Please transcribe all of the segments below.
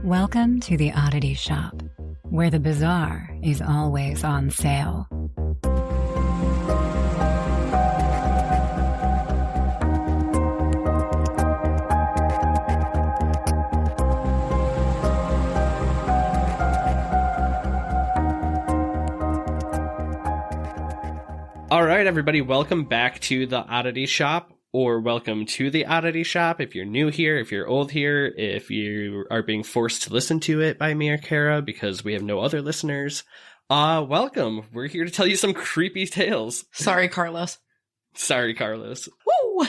Welcome to the Oddity Shop, where the bizarre is always on sale. All right, everybody, welcome back to the Oddity Shop, or welcome to the Oddity Shop if you're new here, if you're old here, if you are being forced to listen to it by me or Kara because we have no other listeners. Welcome. We're here to tell you some creepy tales. Sorry, Carlos. Sorry, Carlos. Woo!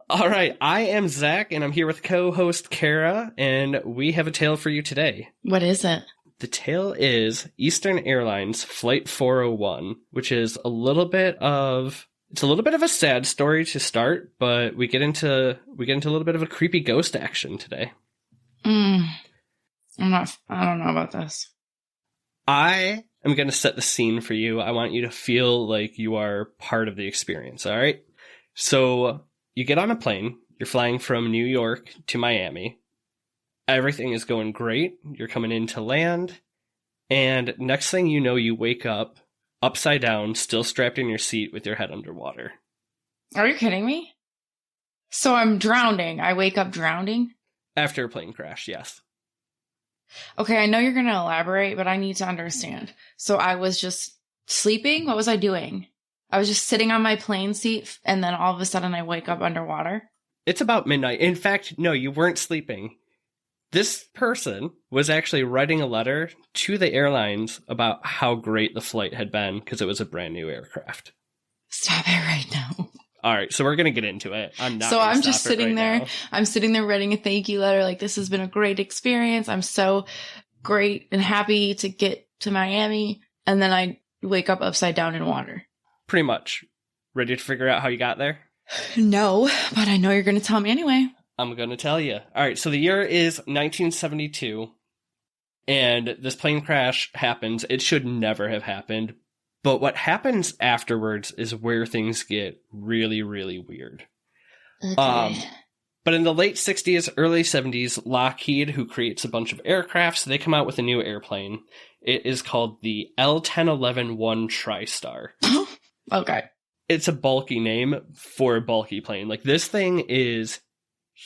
All right, I am Zach, and I'm here with co-host Kara, and we have a tale for you today. What is it? The tale is Eastern Airlines Flight 401, which is a little bit of a sad story to start, but we get into a little bit of a creepy ghost action today. I don't know about this. I am going to set the scene for you. I want you to feel like you are part of the experience, all right? So you get on a plane. You're flying from New York to Miami. Everything is going great. You're coming in to land. And next thing you know, you wake up upside down, still strapped in your seat with your head underwater. Are you kidding me? So I'm drowning. I wake up drowning? After a plane crash, yes. Okay, I know you're going to elaborate, but I need to understand. So I was just sleeping? What was I doing? I was just sitting on my plane seat, and then all of a sudden I wake up underwater? It's about midnight. In fact, no, you weren't sleeping. This person was actually writing a letter to the airlines about how great the flight had been because it was a brand new aircraft. Stop it right now. All right, so we're going to get into it. I'm just sitting there. Now. I'm sitting there writing a thank you letter like, this has been a great experience. I'm so great and happy to get to Miami. And then I wake up upside down in water. Pretty much. Ready to figure out how you got there? No, but I know you're going to tell me anyway. I'm going to tell you. All right, so the year is 1972, and this plane crash happens. It should never have happened, but what happens afterwards is where things get really, really weird. Okay. But in the late 60s, early 70s, Lockheed, who creates a bunch of aircrafts, they come out with a new airplane. It is called the L-1011-1 TriStar. Okay. It's a bulky name for a bulky plane. Like, this thing is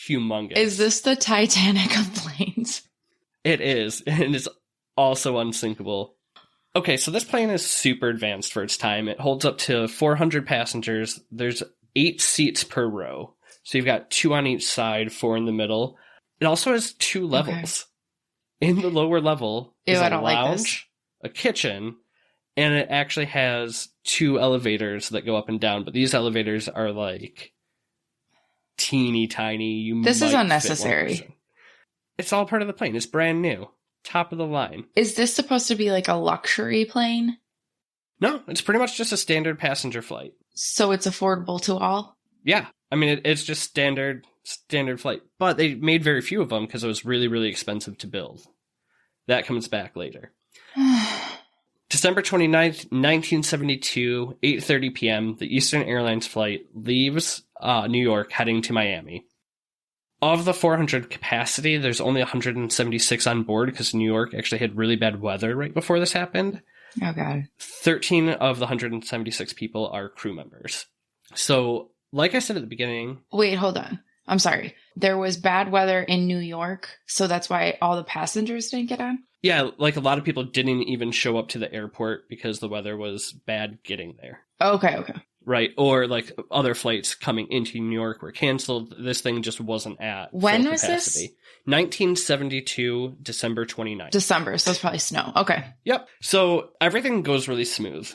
humongous. Is this the Titanic of planes? It is, and it's also unsinkable. Okay, so this plane is super advanced for its time. It holds up to 400 passengers. There's 8 seats per row. So you've got 2 on each side, 4 in the middle. It also has 2 levels. Okay. In the lower level is a lounge, a kitchen, and it actually has 2 elevators that go up and down. But these elevators are like teeny tiny. This is unnecessary. It's all part of the plane. It's brand new. Top of the line. Is this supposed to be like a luxury plane? No, it's pretty much just a standard passenger flight. So it's affordable to all? Yeah. I mean, it's just standard flight. But they made very few of them because it was really, really expensive to build. That comes back later. December 29th, 1972, 8:30 p.m., the Eastern Airlines flight leaves New York heading to Miami. Of the 400 capacity, there's only 176 on board because New York actually had really bad weather right before this happened. Oh, God. 13 of the 176 people are crew members. So, like I said at the beginning... Wait, hold on. I'm sorry. There was bad weather in New York, so that's why all the passengers didn't get on? Yeah, like a lot of people didn't even show up to the airport because the weather was bad getting there. Okay. Right, or like other flights coming into New York were canceled. This thing just wasn't at when full was capacity. This? 1972, December 29th. December, so it's probably snow. Okay. Yep. So everything goes really smooth.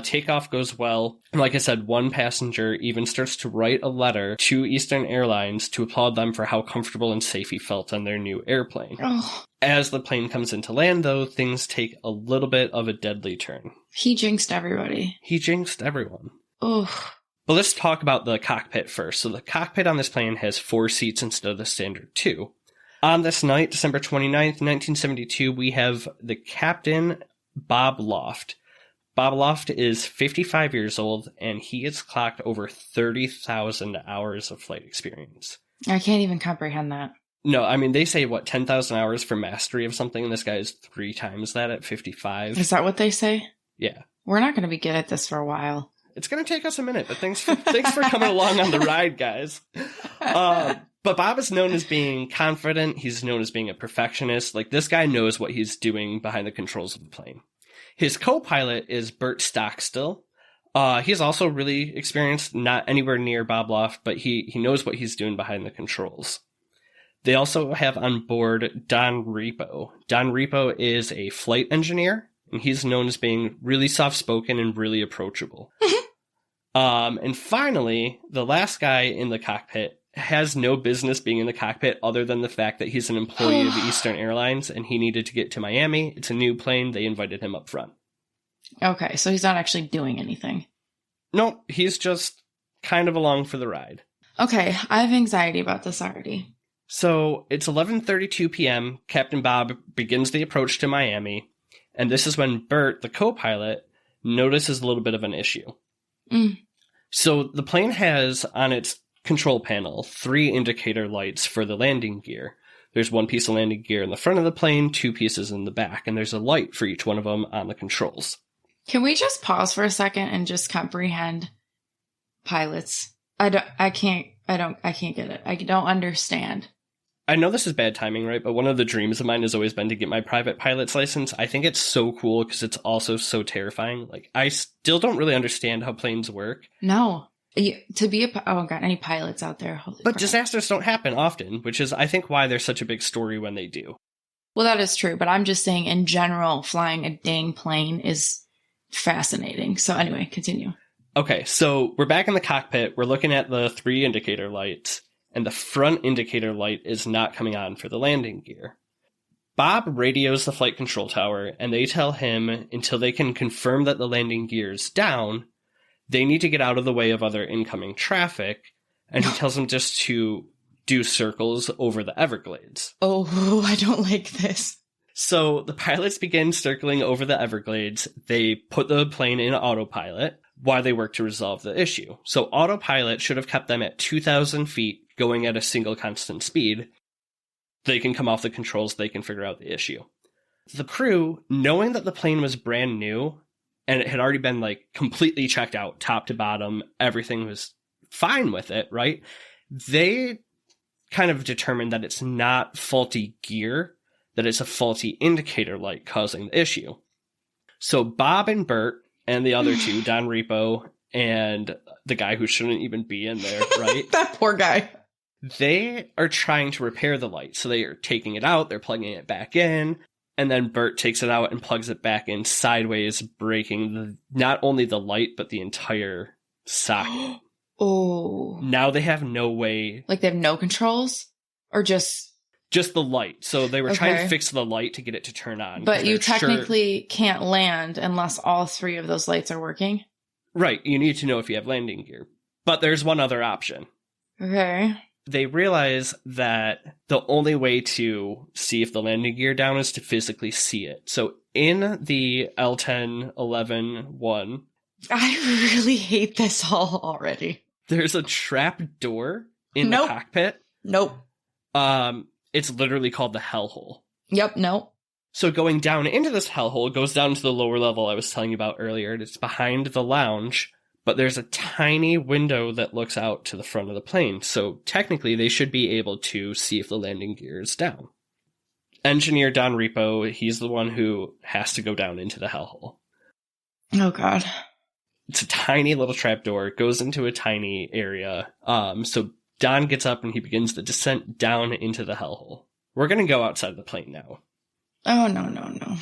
Takeoff goes well. Like I said, one passenger even starts to write a letter to Eastern Airlines to applaud them for how comfortable and safe he felt on their new airplane. Oh. As the plane comes into land, though, things take a little bit of a deadly turn. He jinxed everybody. He jinxed everyone. Oh. But let's talk about the cockpit first. So the cockpit on this plane has 4 seats instead of the standard 2. On this night, December 29th, 1972, we have the captain, Bob Loft. Bob Loft is 55 years old, and he has clocked over 30,000 hours of flight experience. I can't even comprehend that. No, I mean, they say, 10,000 hours for mastery of something, and this guy is 3 times that at 55. Is that what they say? Yeah. We're not going to be good at this for a while. It's going to take us a minute, but thanks for coming along on the ride, guys. But Bob is known as being confident. He's known as being a perfectionist. Like, this guy knows what he's doing behind the controls of the plane. His co-pilot is Bert Stockstill. He's also really experienced, not anywhere near Bob Loft, but he knows what he's doing behind the controls. They also have on board Don Repo. Don Repo is a flight engineer, and he's known as being really soft-spoken and really approachable. And finally, the last guy in the cockpit has no business being in the cockpit other than the fact that he's an employee of Eastern Airlines and he needed to get to Miami. It's a new plane. They invited him up front. Okay, so he's not actually doing anything. No, he's just kind of along for the ride. Okay, I have anxiety about this already. So it's 11:32 p.m. Captain Bob begins the approach to Miami, and this is when Bert, the co-pilot, notices a little bit of an issue. So the plane has on its control panel 3 indicator lights for the landing gear. There's 1 piece of landing gear in the front of the plane, 2 pieces in the back, and there's a light for each one of them on the controls. Can we just pause for a second and just comprehend pilots? I can't get it. I don't understand. I know this is bad timing, right? But one of the dreams of mine has always been to get my private pilot's license. I think it's so cool because it's also so terrifying. Like, I still don't really understand how planes work. No. To be oh god, any pilots out there? Holy but crap. Disasters don't happen often, which is, I think, why there's such a big story when they do. Well, that is true, but I'm just saying in general, flying a dang plane is fascinating. So anyway, continue. Okay, so we're back in the cockpit. We're looking at the 3 indicator lights, and the front indicator light is not coming on for the landing gear. Bob radios the flight control tower, and they tell him until they can confirm that the landing gear is down, they need to get out of the way of other incoming traffic, and he tells them just to do circles over the Everglades. Oh, I don't like this. So the pilots begin circling over the Everglades. They put the plane in autopilot while they work to resolve the issue. So autopilot should have kept them at 2,000 feet going at a single constant speed. They can come off the controls. They can figure out the issue. The crew, knowing that the plane was brand new and it had already been like completely checked out top to bottom, everything was fine with it, right? They kind of determined that it's not faulty gear, that it's a faulty indicator light causing the issue. So Bob and Bert and the other 2, Don Repo and the guy who shouldn't even be in there, right? That poor guy. They are trying to repair the light. So they are taking it out, they're plugging it back in, and then Bert takes it out and plugs it back in sideways, breaking not only the light, but the entire socket. Oh. Now they have no way. Like they have no controls? Or just the light. So they were trying to fix the light to get it to turn on. But you technically can't land unless all 3 of those lights are working? Right. You need to know if you have landing gear. But there's one other option. Okay. They realize that the only way to see if the landing gear down is to physically see it. So in the L10-11-1... I really hate this all already. There's a trap door in the cockpit. Nope. It's literally called the hellhole. Yep, nope. So going down into this hellhole goes down to the lower level I was telling you about earlier. It's behind the lounge, but there's a tiny window that looks out to the front of the plane. So technically they should be able to see if the landing gear is down. Engineer Don Repo, he's the one who has to go down into the hellhole. Oh, God. It's a tiny little trapdoor. It goes into a tiny area. So Don gets up and he begins the descent down into the hellhole. We're going to go outside the plane now. Oh, no.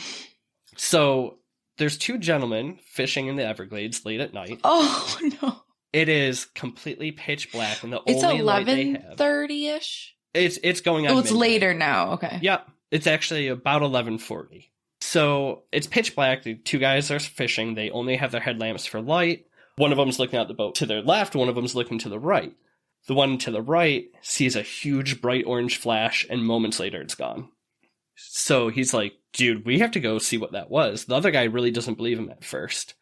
So there's 2 gentlemen fishing in the Everglades late at night. Oh, no. It is completely pitch black, and It's only light they have... 11:30-ish? It's going on. Oh, it's midnight. later now. Okay. Yep. It's actually about 11:40. So it's pitch black. The 2 guys are fishing. They only have their headlamps for light. One of them's looking out the boat to their left. One of them's looking to the right. The one to the right sees a huge bright orange flash, and moments later it's gone. So he's like, dude, we have to go see what that was. The other guy really doesn't believe him at first.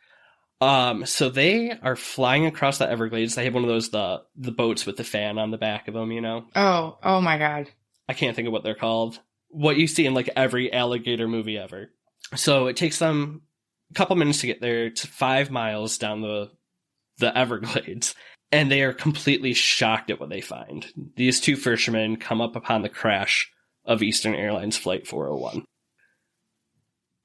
So they are flying across the Everglades. They have one of those, the boats with the fan on the back of them, you know? Oh my God. I can't think of what they're called. What you see in like every alligator movie ever. So it takes them a couple minutes to get there. It's 5 miles down the Everglades. And they are completely shocked at what they find. These 2 fishermen come up upon the crash of Eastern Airlines Flight 401.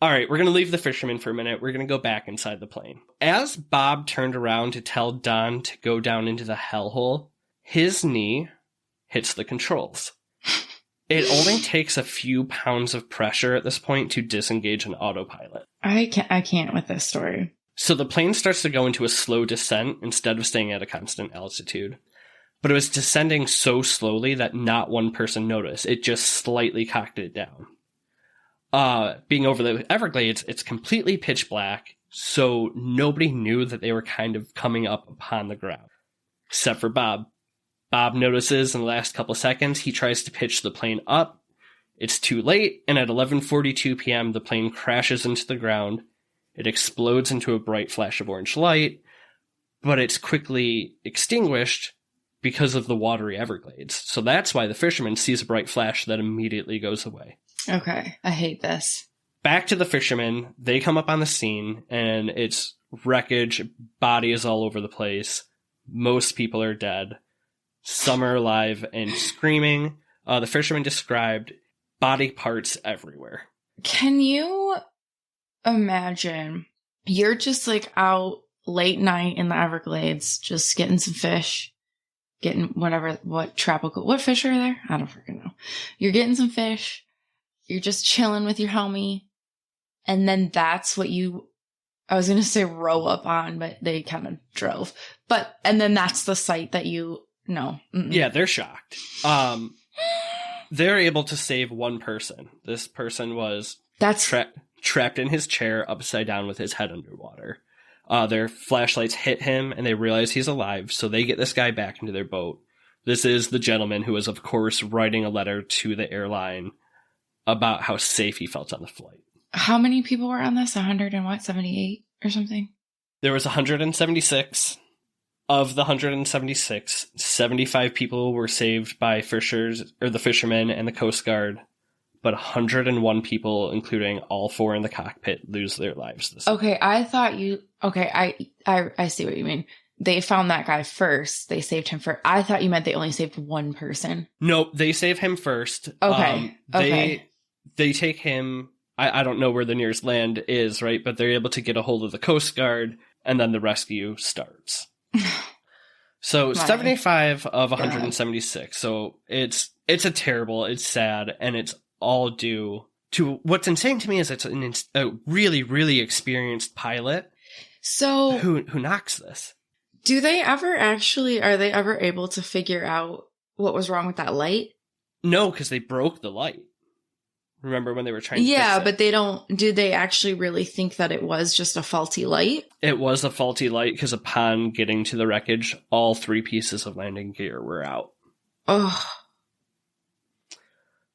All right, we're going to leave the fishermen for a minute. We're going to go back inside the plane. As Bob turned around to tell Don to go down into the hellhole, his knee hits the controls. It only takes a few pounds of pressure at this point to disengage an autopilot. I can't with this story. So the plane starts to go into a slow descent instead of staying at a constant altitude. But it was descending so slowly that not one person noticed. It just slightly cocked it down. Being over the Everglades, it's completely pitch black, so nobody knew that they were kind of coming up upon the ground. Except for Bob. Bob notices in the last couple seconds, he tries to pitch the plane up. It's too late, and at 11:42 p.m., the plane crashes into the ground. It explodes into a bright flash of orange light, but it's quickly extinguished because of the watery Everglades. So that's why the fisherman sees a bright flash that immediately goes away. Okay, I hate this. Back to the fishermen. They come up on the scene, and it's wreckage, bodies all over the place. Most people are dead. Some are alive and screaming. The fisherman described body parts everywhere. Can you imagine you're just like out late night in the Everglades, just getting some fish, getting what fish are there? I don't freaking know. You're getting some fish. You're just chilling with your homie. And then that's what I was going to say row up on, but they kind of drove. And then that's the sight that no. Mm-mm. Yeah, they're shocked. They're able to save one person. This person was trapped in his chair upside down with his head underwater. Their flashlights hit him and they realize he's alive. So they get this guy back into their boat. This is the gentleman who was, of course, writing a letter to the airline about how safe he felt on the flight. How many people were on this? 78 or something? There was 176. Of the 176, 75 people were saved by the fishermen and the Coast Guard, but 101 people, including all 4 in the cockpit, lose their lives. Okay, I thought I see what you mean. They found that guy first. They saved him first. I thought you meant they only saved one person. Nope, they save him first. Okay. They take him. I don't know where the nearest land is, right? But they're able to get a hold of the Coast Guard, and then the rescue starts. So 75 of 176. So it's it's sad, and it's all due to what's insane to me is it's a really, really experienced pilot. So who knocks this? Are they ever able to figure out what was wrong with that light? No, because they broke the light. Remember when they were trying to fix it? But do they actually really think that it was just a faulty light? It was a faulty light because upon getting to the wreckage, all 3 pieces of landing gear were out. Oh.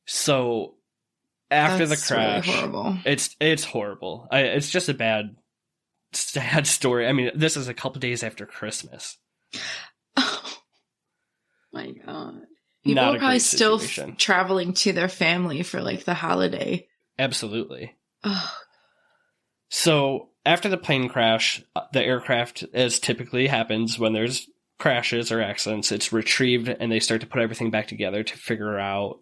So after the crash, really horrible. It's horrible. It's just a sad story. I mean, this is a couple days after Christmas. Oh my God. People are probably still traveling to their family for like the holiday. Absolutely. Oh. So after the plane crash, the aircraft, as typically happens when there's crashes or accidents, it's retrieved and they start to put everything back together to figure out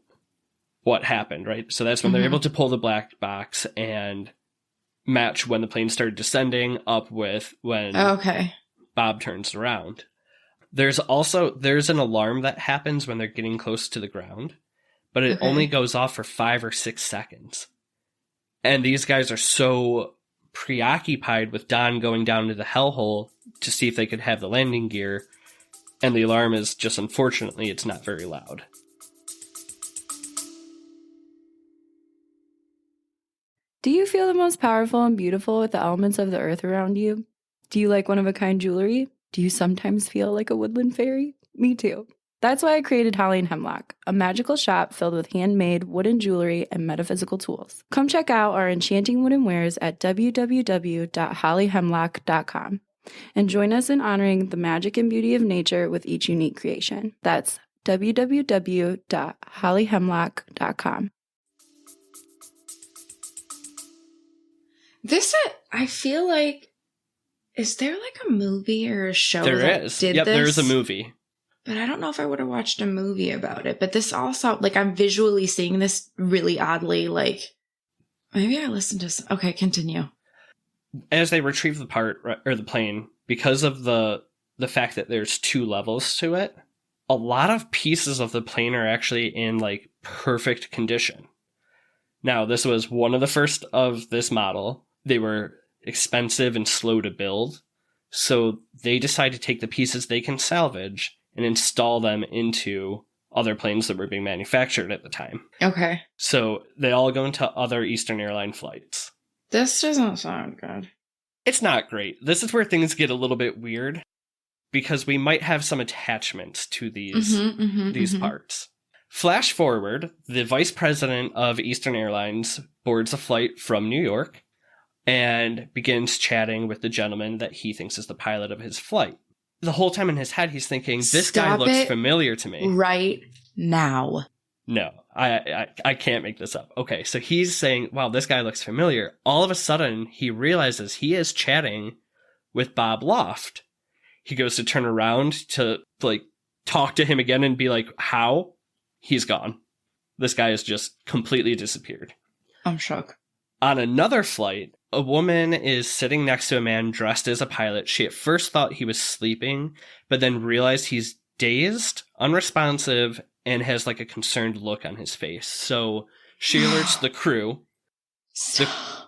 what happened, right? So that's when they're able to pull the black box and match when the plane started descending up with when Bob turns around. There's an alarm that happens when they're getting close to the ground, but it only goes off for 5 or 6 seconds. And these guys are so preoccupied with Don going down to the hellhole to see if they could have the landing gear, and the alarm is just, unfortunately, it's not very loud. Do you feel the most powerful and beautiful with the elements of the earth around you? Do you like one-of-a-kind jewelry? Do you sometimes feel like a woodland fairy? Me too. That's why I created Holly and Hemlock, a magical shop filled with handmade wooden jewelry and metaphysical tools. Come check out our enchanting wooden wares at www.hollyhemlock.com and join us in honoring the magic and beauty of nature with each unique creation. That's www.hollyhemlock.com. I feel like, is there like a movie or a show There that is. did Yep, this? there is a movie. But I don't know if I would have watched a movie about it. But this also, like, I'm visually seeing this really oddly, like, maybe I listened to okay, continue. As they retrieve the plane, because of the fact that there's 2 levels to it, a lot of pieces of the plane are actually in like perfect condition. Now, this was one of the first of this model. They were expensive and slow to build, so they decide to take the pieces they can salvage and install them into other planes that were being manufactured at the time. Okay. So they all go into other Eastern Airlines flights. This doesn't sound good. It's not great. This is where things get a little bit weird, because we might have some attachments to these parts. Flash forward, the vice president of Eastern Airlines boards a flight from New York and begins chatting with the gentleman that he thinks is the pilot of his flight. The whole time in his head, he's thinking, this guy looks familiar to me. Right now. No, I can't make this up. Okay, so he's saying, wow, this guy looks familiar. All of a sudden, he realizes he is chatting with Bob Loft. He goes to turn around to, like, talk to him again and be like, how? He's gone. This guy has just completely disappeared. I'm shook. On another flight, a woman is sitting next to a man dressed as a pilot. She at first thought he was sleeping, but then realized he's dazed, unresponsive, and has like a concerned look on his face. So she alerts the crew.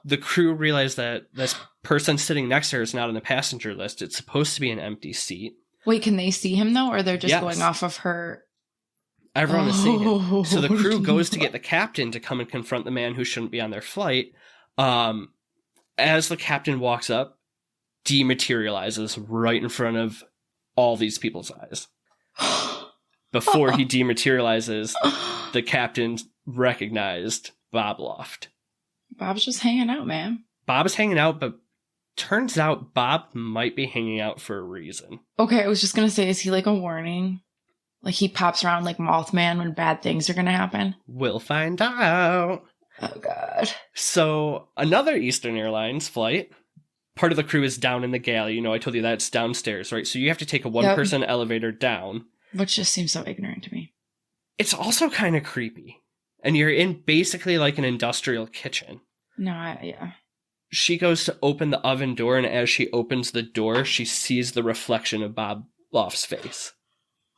The crew realize that this person sitting next to her is not on the passenger list. It's supposed to be an empty seat. Wait, can they see him though? Or they're just going off of her? Everyone is seeing him. So the crew goes to get the captain to come and confront the man who shouldn't be on their flight. As the captain walks up, dematerializes right in front of all these people's eyes. Before he dematerializes, the captain recognized Bob Loft. Bob's just hanging out, man. Bob is hanging out, but turns out Bob might be hanging out for a reason. Okay, I was just going to say, is he like a warning? Like he pops around like Mothman when bad things are going to happen? We'll find out. Oh, God. So, another Eastern Airlines flight, part of the crew is down in the galley. You know, I told you that's downstairs, right? So you have to take a one-person elevator down. Which just seems so ignorant to me. It's also kind of creepy. And you're in basically like an industrial kitchen. No, yeah. She goes to open the oven door, and as she opens the door, she sees the reflection of Bob Loft's face.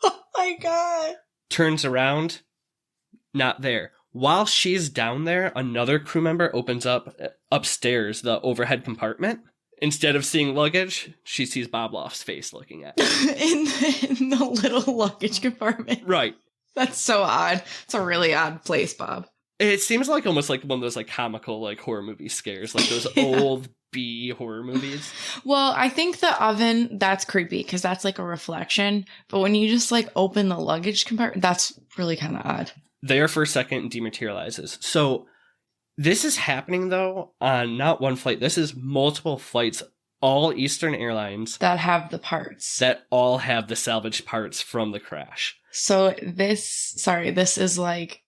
Oh my God. Turns around, not there. While she's down there, another crew member opens up upstairs the overhead compartment. Instead of seeing luggage, she sees Bob Loft's face looking at her. in the little luggage compartment. Right. That's so odd. It's a really odd place, Bob. It seems like almost like one of those like comical like horror movie scares, like those old B horror movies. Well, I think the oven, that's creepy because that's like a reflection. But when you just like open the luggage compartment, that's really kind of odd. There for a second and dematerializes. So this is happening though on not one flight. This is multiple flights, all Eastern Airlines that have the parts. That all have the salvaged parts from the crash. So this is like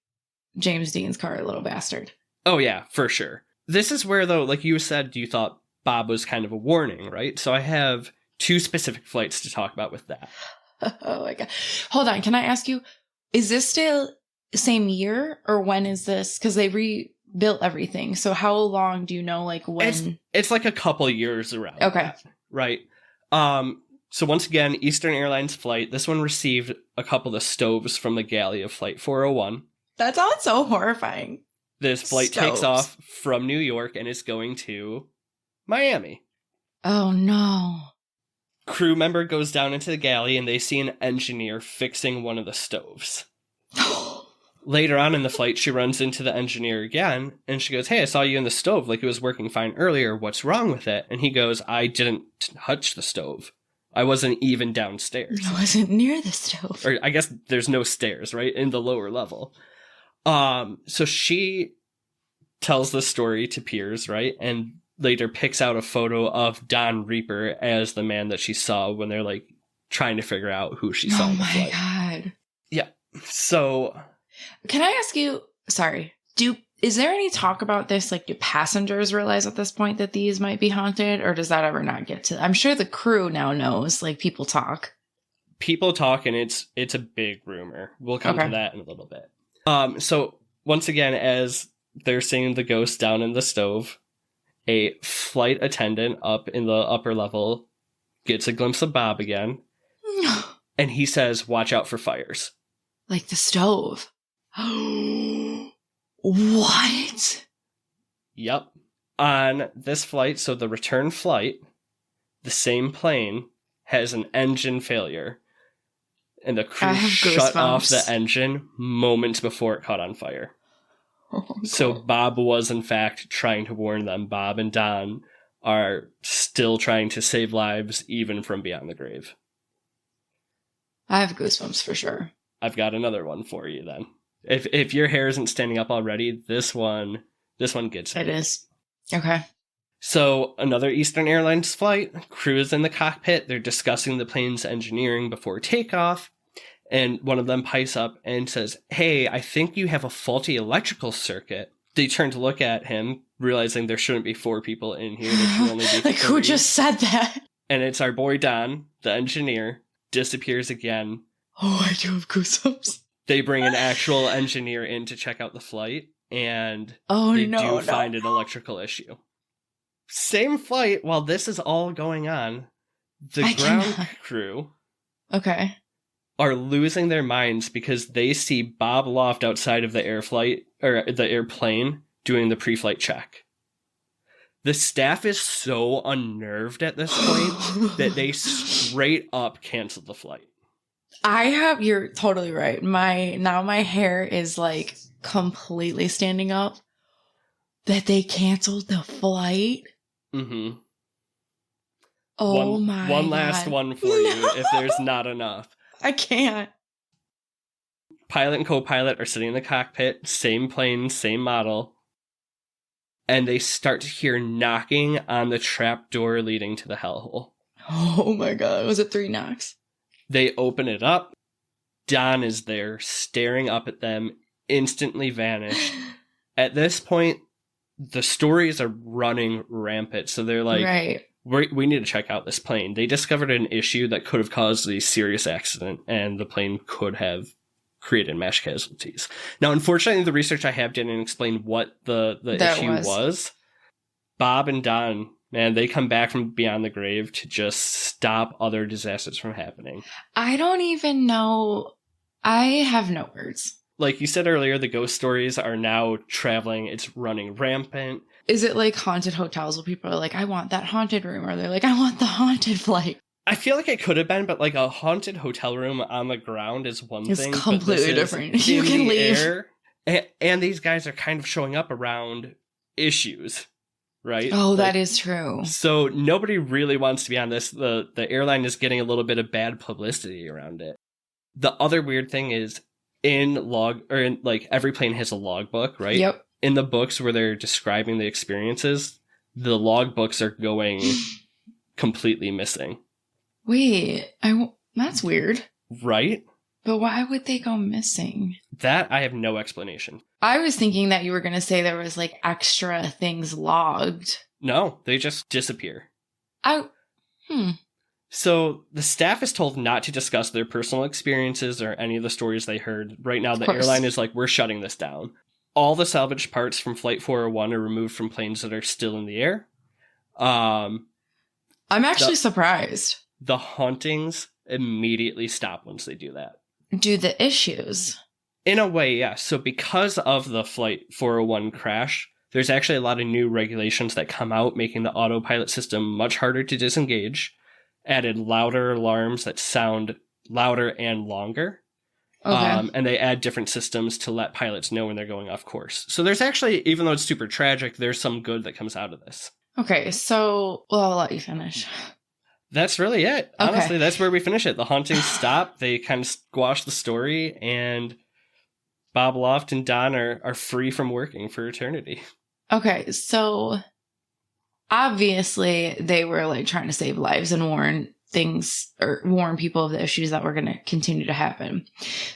James Dean's car, Little Bastard. Oh yeah, for sure. This is where though, like you said, you thought Bob was kind of a warning, right? So I have 2 specific flights to talk about with that. Oh my God. Hold on. Can I ask you, is this still same year or when is this? Because they rebuilt everything. So how long do you know, like when? It's like a couple years around. Okay. That, right. So once again, Eastern Airlines flight. This one received a couple of stoves from the galley of Flight 401. That sounds so horrifying. This flight takes off from New York and is going to Miami. Oh, no. Crew member goes down into the galley and they see an engineer fixing one of the stoves. Later on in the flight, she runs into the engineer again and she goes, hey, I saw you in the stove like it was working fine earlier. What's wrong with it? And he goes, I didn't touch the stove. I wasn't even downstairs. I wasn't near the stove. Or I guess there's no stairs, right? In the lower level. So she tells the story to peers, right? And later picks out a photo of Don Reaper as the man that she saw when they're like trying to figure out who she saw on the flight. Oh my God. Yeah. So, Can I ask you, sorry, is there any talk about this? Like, do passengers realize at this point that these might be haunted, or does that ever not get to? I'm sure the crew now knows, like, people talk. people talk, and it's a big rumor. We'll come to that in a little bit. So once again, as they're seeing the ghost down in the stove, a flight attendant up in the upper level gets a glimpse of Bob again, and he says, "Watch out for fires." Like the stove. What? Yep. On this flight, so the return flight, the same plane has an engine failure, and the crew shut off the engine moments before it caught on fire. Oh, so Bob was, in fact, trying to warn them. Bob and Don are still trying to save lives, even from beyond the grave. I have goosebumps for sure. I've got another one for you then. If your hair isn't standing up already, this one gets me. It is. Okay. So another Eastern Airlines flight, crew is in the cockpit. They're discussing the plane's engineering before takeoff. And one of them pipes up and says, "Hey, I think you have a faulty electrical circuit." They turn to look at him, realizing there shouldn't be 4 people in here. There should only be 3. Like, who just said that? And it's our boy Don, the engineer, disappears again. Oh, I do have goosebumps. They bring an actual engineer in to check out the flight, and they do find an electrical issue. Same flight, while this is all going on, the ground crew are losing their minds because they see Bob Loft outside of the the airplane doing the pre-flight check. The staff is so unnerved at this point that they straight up cancel the flight. You're totally right. My hair is like completely standing up. That they canceled the flight. Mm-hmm. Oh my God. One last one for you if there's not enough. I can't. Pilot and co-pilot are sitting in the cockpit, same plane, same model, and they start to hear knocking on the trap door leading to the hellhole. Oh my God. Was it 3 knocks? They open it up. Don is there, staring up at them, instantly vanished. At this point, the stories are running rampant, so they're like, right. We need to check out this plane. They discovered an issue that could have caused a serious accident, and the plane could have created mass casualties. Now, unfortunately, the research I have didn't explain what the issue was. Bob and Don, man, they come back from beyond the grave to just stop other disasters from happening. I don't even know. I have no words. Like you said earlier, the ghost stories are now traveling. It's running rampant. Is it like haunted hotels where people are like, I want that haunted room, or they're like, I want the haunted flight? I feel like it could have been, but like a haunted hotel room on the ground is one thing. It's completely different. You can leave. And these guys are kind of showing up around issues, right? Oh, that is true. So nobody really wants to be on this. The airline is getting a little bit of bad publicity around it. The other weird thing is every plane has a logbook, right? Yep. In the books where they're describing the experiences, the logbooks are going completely missing. Wait, that's weird. Right? But why would they go missing? That I have no explanation. I was thinking that you were going to say there was like extra things logged. No, they just disappear. So the staff is told not to discuss their personal experiences or any of the stories they heard. Right now, the airline is like, we're shutting this down. All the salvaged parts from Flight 401 are removed from planes that are still in the air. I'm actually surprised. The hauntings immediately stop once they do that. Do the issues? In a way, yes. So because of the Flight 401 crash, there's actually a lot of new regulations that come out, making the autopilot system much harder to disengage. Added louder alarms that sound louder and longer. Okay. And they add different systems to let pilots know when they're going off course. So there's actually, even though it's super tragic, there's some good that comes out of this. Okay, so, I'll let you finish. That's really it. Okay. Honestly, that's where we finish it. The hauntings stop. They kind of squash the story, and Bob Loft and Don are free from working for eternity. Okay, so obviously they were like trying to save lives and warn people of the issues that were going to continue to happen.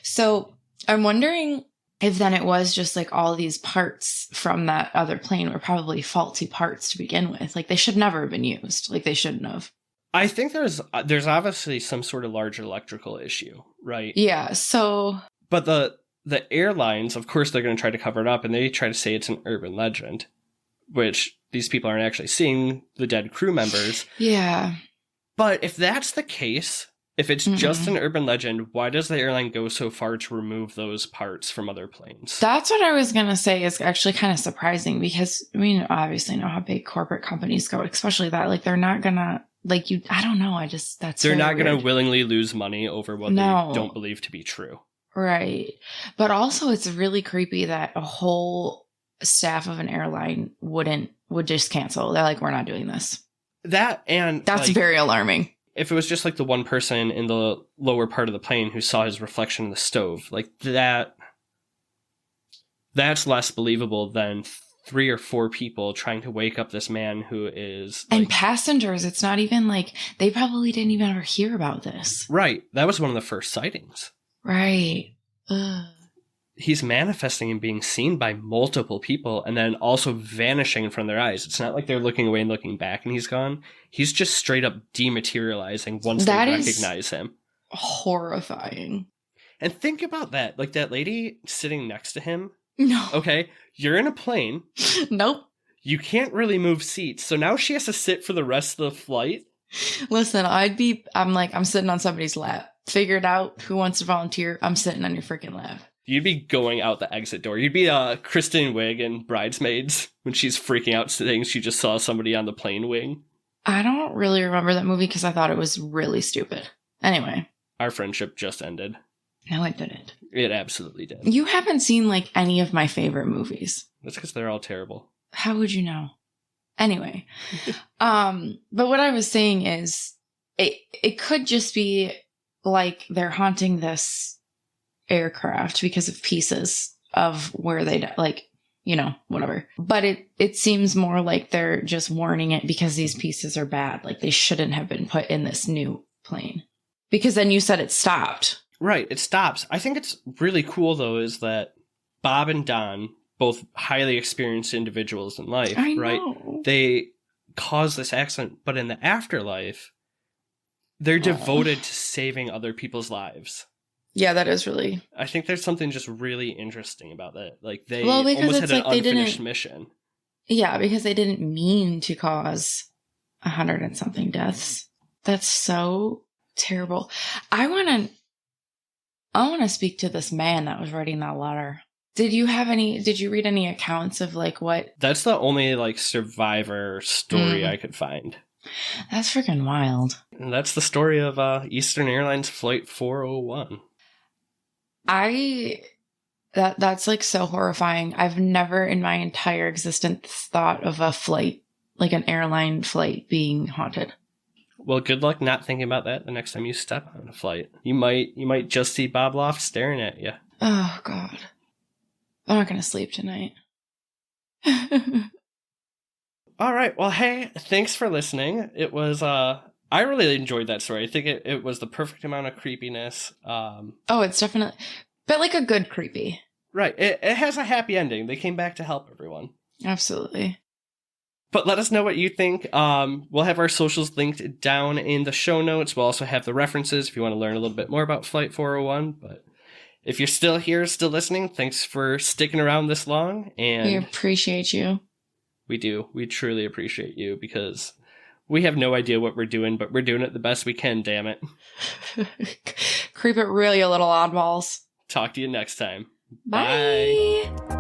So I'm wondering if then it was just like all these parts from that other plane were probably faulty parts to begin with. Like they should never have been used. Like they shouldn't have. I think there's obviously some sort of large electrical issue, right? Yeah. So, but the airlines, of course, they're going to try to cover it up, and they try to say it's an urban legend, which these people aren't actually seeing the dead crew members. Yeah. But if that's the case, if it's just an urban legend, why does the airline go so far to remove those parts from other planes? That's what I was going to say is actually kind of surprising because, I mean, obviously know how big corporate companies go, especially that. Like, they're not going to, like, you, I don't know. They're not going to willingly lose money over what they don't believe to be true. Right. But also, it's really creepy that a whole staff of an airline would just cancel. They're like, we're not doing this. That's like, very alarming. If it was just like the one person in the lower part of the plane who saw his reflection in the stove, like that's less believable than 3 or 4 people trying to wake up this man who is and passengers. It's not even like they probably didn't even ever hear about this. Right. That was one of the first sightings. Right. Ugh. He's manifesting and being seen by multiple people and then also vanishing in front of their eyes. It's not like they're looking away and looking back and he's gone. He's just straight up dematerializing once they recognize him. Horrifying. And think about that. Like that lady sitting next to him. No. Okay. You're in a plane. Nope. You can't really move seats. So now she has to sit for the rest of the flight. Listen, I'm sitting on somebody's lap. Figure it out. Who wants to volunteer? I'm sitting on your freaking lap. You'd be going out the exit door. You'd be Kristen Wiig in Bridesmaids when she's freaking out saying she just saw somebody on the plane wing. I don't really remember that movie because I thought it was really stupid. Anyway. Our friendship just ended. No, it didn't. It absolutely did. You haven't seen like any of my favorite movies. That's because they're all terrible. How would you know? Anyway. But what I was saying is it could just be like they're haunting this aircraft because of pieces of where they like, you know, whatever. But it seems more like they're just warning it because these pieces are bad. Like they shouldn't have been put in this new plane. Because then you said it stopped. Right, it stops. I think it's really cool though is that Bob and Don, both highly experienced individuals in life, right? They cause this accident, but in the afterlife, they're devoted to saving other people's lives. Yeah, that is really... I think there's something just really interesting about that. Like, they almost had an unfinished mission. Yeah, because they didn't mean to cause 100 and something deaths. That's so terrible. I want to speak to this man that was writing that letter. Did you read any accounts of, like, what... That's the only, like, survivor story I could find. That's freaking wild. And that's the story of Eastern Airlines Flight 401. That's like so horrifying. I've never in my entire existence thought of a flight, like an airline flight, being haunted. Well, good luck not thinking about that the next time you step on a flight. You might just see Bob Loft staring at you. Oh God, I'm not gonna sleep tonight. All right. Well, hey, thanks for listening. It was I really enjoyed that story. I think it was the perfect amount of creepiness. Oh, it's definitely, but like a good creepy. Right. It has a happy ending. They came back to help everyone. Absolutely. But let us know what you think. We'll have our socials linked down in the show notes. We'll also have the references if you want to learn a little bit more about Flight 401. But if you're still here, still listening, thanks for sticking around this long. And we appreciate you. We do. We truly appreciate you because we have no idea what we're doing, but we're doing it the best we can, damn it. Creep it real, you little oddballs. Talk to you next time. Bye. Bye.